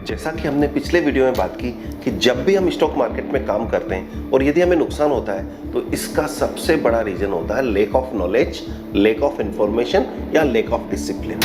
जैसा कि हमने पिछले वीडियो में बात की कि जब भी हम स्टॉक मार्केट में काम करते हैं और यदि हमें नुकसान होता है तो इसका सबसे बड़ा रीजन होता है lack of knowledge, lack of information या लैक ऑफ डिसिप्लिन।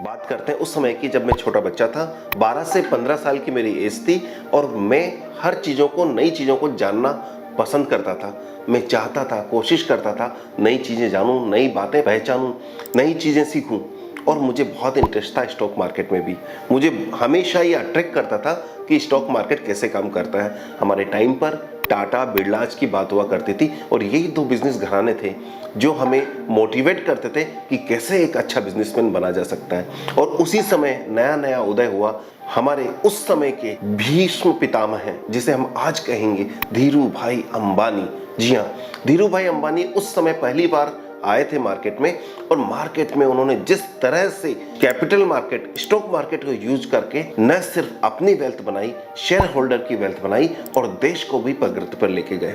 बात करते हैं उस समय की जब मैं छोटा बच्चा था, 12 से 15 साल की मेरी एज थी और मैं हर चीज़ों को, नई चीज़ों को जानना पसंद करता था। मैं चाहता था, कोशिश करता था नई चीज़ें जानूं, नई बातें पहचानूं, नई चीज़ें सीखूं और मुझे बहुत इंटरेस्ट था स्टॉक मार्केट में भी। मुझे हमेशा ये अट्रैक्ट करता था कि स्टॉक मार्केट कैसे काम करता है। हमारे टाइम पर टाटा, बिरलाज की बात हुआ करती थी और यही दो बिजनेस घराने थे जो हमें मोटिवेट करते थे कि कैसे एक अच्छा बिजनेसमैन बना जा सकता है। और उसी समय नया नया उदय हुआ हमारे उस समय के भीष्म पितामह हैं, जिसे हम आज कहेंगे धीरू भाई अंबानी। जी हाँ, धीरू भाई अंबानी उस समय पहली बार आए थे मार्केट में और मार्केट में उन्होंने जिस तरह से कैपिटल मार्केट, स्टॉक मार्केट को यूज करके न सिर्फ अपनी वेल्थ बनाई, शेयर होल्डर की वेल्थ बनाई और देश को भी प्रगति पर लेके गए।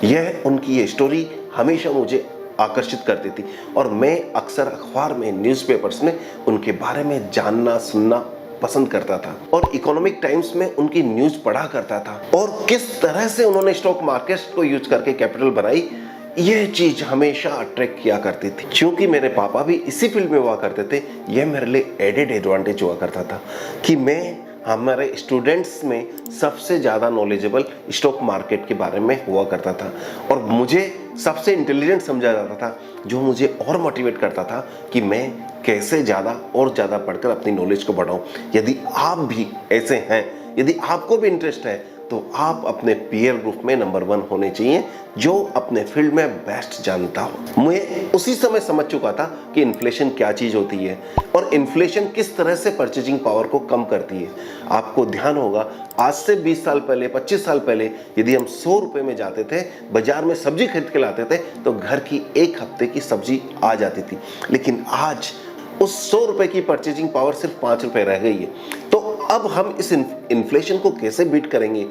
यह उनकी ये स्टोरी हमेशा मुझे आकर्षित करती थी और मैं अक्सर अखबार में, न्यूज़पेपर्स में उनके बारे में जानना, सुनना पसंद करता था और इकोनॉमिक टाइम्स में उनकी न्यूज पढ़ा करता था। और किस तरह से उन्होंने स्टॉक मार्केट को यूज करके कैपिटल बनाई, यह चीज हमेशा अट्रैक्ट किया करती थी। क्योंकि मेरे पापा भी इसी फील्ड में हुआ करते थे, यह मेरे लिए एडेड एडवांटेज हुआ करता था कि मैं हमारे स्टूडेंट्स में सबसे ज़्यादा नॉलेजेबल स्टॉक मार्केट के बारे में हुआ करता था और मुझे सबसे इंटेलिजेंट समझा जाता था, जो मुझे और मोटिवेट करता था कि मैं कैसे ज़्यादा और ज़्यादा पढ़कर अपनी नॉलेज को बढ़ाऊं। यदि आप भी ऐसे हैं, यदि आपको भी इंटरेस्ट है तो आप अपने पीयर ग्रुप में नंबर 1 होने चाहिए जो अपने फील्ड में बेस्ट जानता हो। मैं उसी समय समझ चुका था कि इन्फ्लेशन क्या चीज़ होती है और इन्फ्लेशन किस तरह से परचेजिंग पावर को कम करती है। आपको ध्यान होगा, आज से 20 साल पहले, 25 साल पहले यदि हम 100 रुपये में जाते थे, बाजार में सब्जी खरीद के लाते थे तो घर की एक हफ्ते की सब्जी आ जाती थी। लेकिन आज उस 100 रुपये की परचेजिंग पावर सिर्फ 5 रुपये रह गई है। तो अब हम इस इन्फ्लेशन को कैसे बीट करेंगे,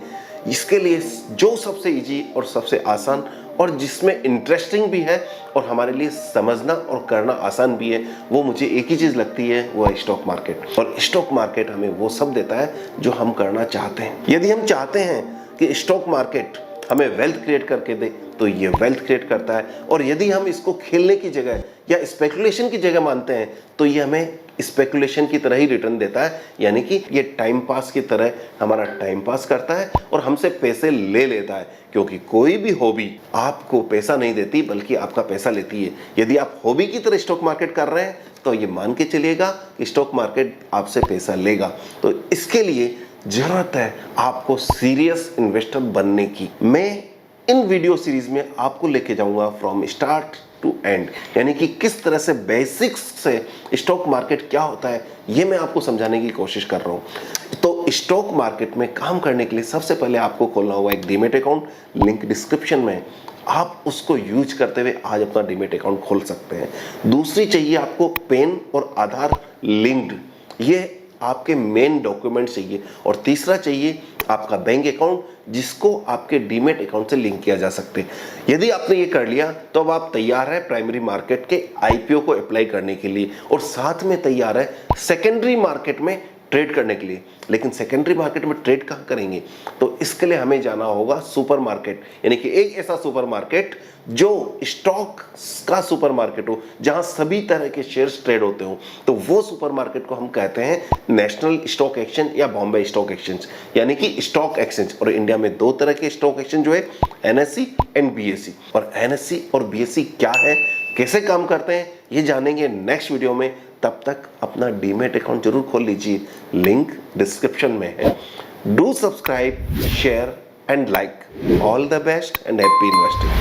इसके लिए जो सबसे इजी और सबसे आसान और जिसमें इंटरेस्टिंग भी है और हमारे लिए समझना और करना आसान भी है, वो मुझे एक ही चीज़ लगती है, वो है स्टॉक मार्केट। और स्टॉक मार्केट हमें वो सब देता है जो हम करना चाहते हैं। यदि हम चाहते हैं कि स्टॉक मार्केट हमें वेल्थ क्रिएट करके दे तो ये वेल्थ क्रिएट करता है और यदि हम इसको खेलने की जगह या स्पेकुलेशन की जगह मानते हैं तो ये हमें स्पेकुलेशन की तरह ही रिटर्न देता है। यानी कि ये टाइम पास की तरह हमारा टाइम पास करता है और हमसे पैसे ले लेता है, क्योंकि कोई भी हॉबी आपको पैसा नहीं देती बल्कि आपका पैसा लेती है। यदि आप हॉबी की तरह स्टॉक मार्केट कर रहे हैं तो ये मान के चलिएगा कि स्टॉक मार्केट आपसे पैसा लेगा। तो इसके लिए जरूरत है आपको सीरियस इन्वेस्टर बनने की। मैं इन वीडियो सीरीज में आपको लेके जाऊंगा फ्रॉम स्टार्ट टू एंड, यानी कि किस तरह से बेसिक्स से स्टॉक मार्केट क्या होता है ये मैं आपको समझाने की कोशिश कर रहा हूं। तो स्टॉक मार्केट में काम करने के लिए सबसे पहले आपको खोलना होगा एक डीमैट अकाउंट, लिंक डिस्क्रिप्शन में। आप उसको यूज करते हुए आज अपना डीमैट अकाउंट खोल सकते हैं। दूसरी चाहिए आपको पेन और आधार लिंक्ड, ये आपके मेन डॉक्यूमेंट चाहिए। और तीसरा चाहिए आपका बैंक अकाउंट, जिसको आपके डीमैट अकाउंट से लिंक किया जा सकते हैं। यदि आपने ये कर लिया तो अब आप तैयार है प्राइमरी मार्केट के आईपीओ को अप्लाई करने के लिए और साथ में तैयार है सेकेंडरी मार्केट में ट्रेड करने के लिए। लेकिन सेकेंडरी मार्केट में ट्रेड कहाँ करेंगे, तो इसके लिए हमें जाना होगा सुपर मार्केट, यानी कि एक ऐसा सुपर मार्केट जो स्टॉक का सुपर मार्केट हो, जहां सभी तरह के शेयर्स ट्रेड होते हो। तो वो सुपर मार्केट को हम कहते हैं नेशनल स्टॉक एक्सचेंज या बॉम्बे स्टॉक एक्सचेंज, यानी कि स्टॉक एक्सचेंज। और इंडिया में 2 तरह के स्टॉक एक्सचेंज जो है, एनएससी एंड बीएससी। और एनएससी और बीएससी क्या है, कैसे काम करते हैं, ये जानेंगे नेक्स्ट वीडियो में। तब तक अपना डीमैट अकाउंट जरूर खोल लीजिए, लिंक डिस्क्रिप्शन में है। Do subscribe, share and like. All the best and happy investing.